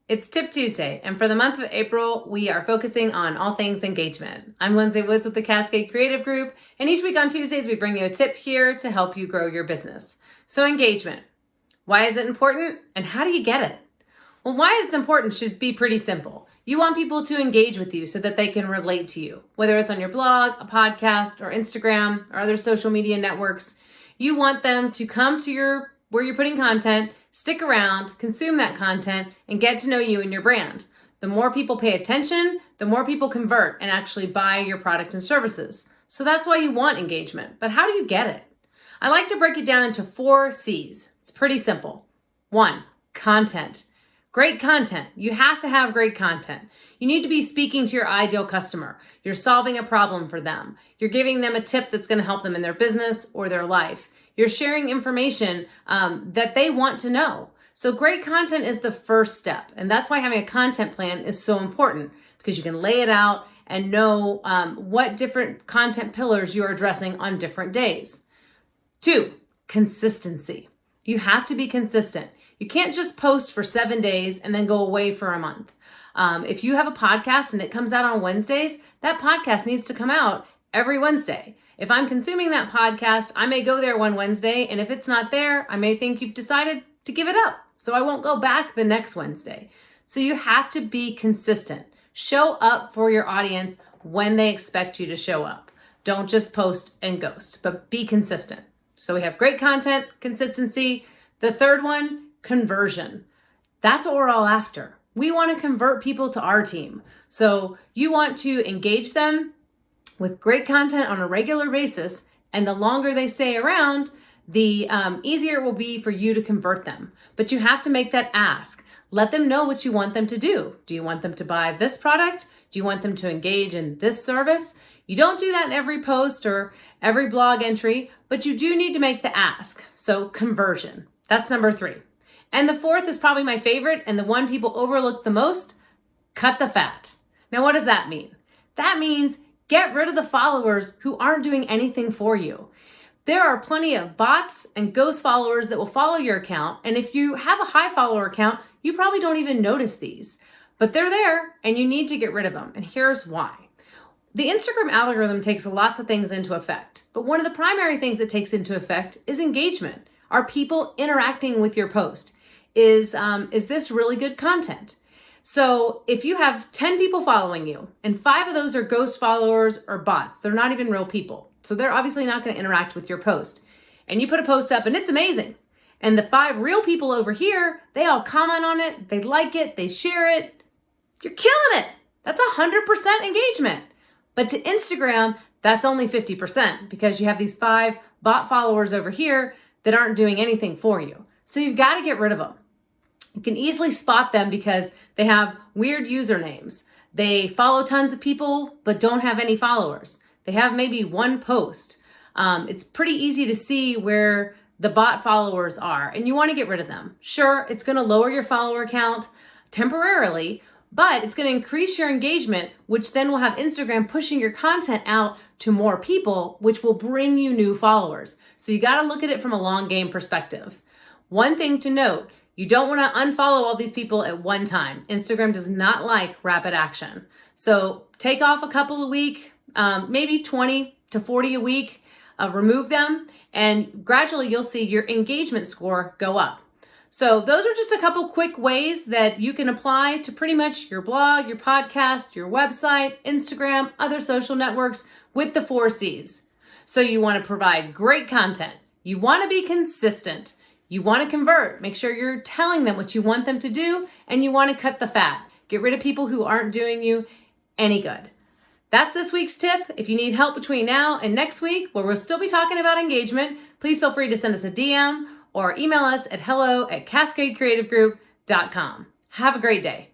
It's Tip Tuesday, and for the month of April, we are focusing on all things engagement. I'm Lindsay Woods with the Cascade Creative Group, and each week on Tuesdays, we bring you a tip here to help you grow your business. So engagement. Why is it important, and how do you get it? Well, why it's important should be pretty simple. You want people to engage with you so that they can relate to you, whether it's on your blog, a podcast, or Instagram, or other social media networks. You want them to come to where you're putting content, stick around, consume that content, and get to know you and your brand. The more people pay attention, the more people convert and actually buy your product and services. So that's why you want engagement. But how do you get it? I like to break it down into 4 C's. It's pretty simple. 1, content. Great content. You have to have great content. You need to be speaking to your ideal customer. You're solving a problem for them. You're giving them a tip that's going to help them in their business or their life. You're sharing information that they want to know. So great content is the first step. And that's why having a content plan is so important, because you can lay it out and know what different content pillars you're addressing on different days. 2, consistency. You have to be consistent. You can't just post for 7 days and then go away for a month. If you have a podcast and it comes out on Wednesdays, that podcast needs to come out every Wednesday. If I'm consuming that podcast, I may go there one Wednesday, and if it's not there, I may think you've decided to give it up, so I won't go back the next Wednesday. So you have to be consistent. Show up for your audience when they expect you to show up. Don't just post and ghost, but be consistent. So we have great content, consistency. The third one, conversion. That's what we're all after. We want to convert people to our team. So you want to engage them with great content on a regular basis, and the longer they stay around, the easier it will be for you to convert them. But you have to make that ask. Let them know what you want them to do. Do you want them to buy this product? Do you want them to engage in this service? You don't do that in every post or every blog entry, but you do need to make the ask. So conversion, that's number 3. And the 4th is probably my favorite, and the one people overlook the most: cut the fat. Now, what does that mean? That means get rid of the followers who aren't doing anything for you. There are plenty of bots and ghost followers that will follow your account. And if you have a high follower count, you probably don't even notice these. But they're there and you need to get rid of them. And here's why. The Instagram algorithm takes lots of things into effect. But one of the primary things it takes into effect is engagement. Are people interacting with your post? Is this really good content? So if you have 10 people following you and 5 of those are ghost followers or bots, they're not even real people. So they're obviously not going to interact with your post. And you put a post up and it's amazing. And the 5 real people over here, they all comment on it, they like it, they share it. You're killing it. That's 100% engagement. But to Instagram, that's only 50% because you have these 5 bot followers over here that aren't doing anything for you. So you've got to get rid of them. You can easily spot them because they have weird usernames. They follow tons of people, but don't have any followers. They have maybe 1 post. It's pretty easy to see where the bot followers are, and you want to get rid of them. Sure, it's going to lower your follower count temporarily, but it's going to increase your engagement, which then will have Instagram pushing your content out to more people, which will bring you new followers. So you got to look at it from a long game perspective. One thing to note, you don't want to unfollow all these people at one time. Instagram does not like rapid action. So take off a couple a week, maybe 20 to 40 a week, remove them, and gradually you'll see your engagement score go up. So those are just a couple quick ways that you can apply to pretty much your blog, your podcast, your website, Instagram, other social networks with the 4 C's. So you want to provide great content. You want to be consistent. You want to convert. Make sure you're telling them what you want them to do, and you want to cut the fat. Get rid of people who aren't doing you any good. That's this week's tip. If you need help between now and next week, where we'll still be talking about engagement, please feel free to send us a DM or email us at hello@cascadecreativegroup.com. Have a great day.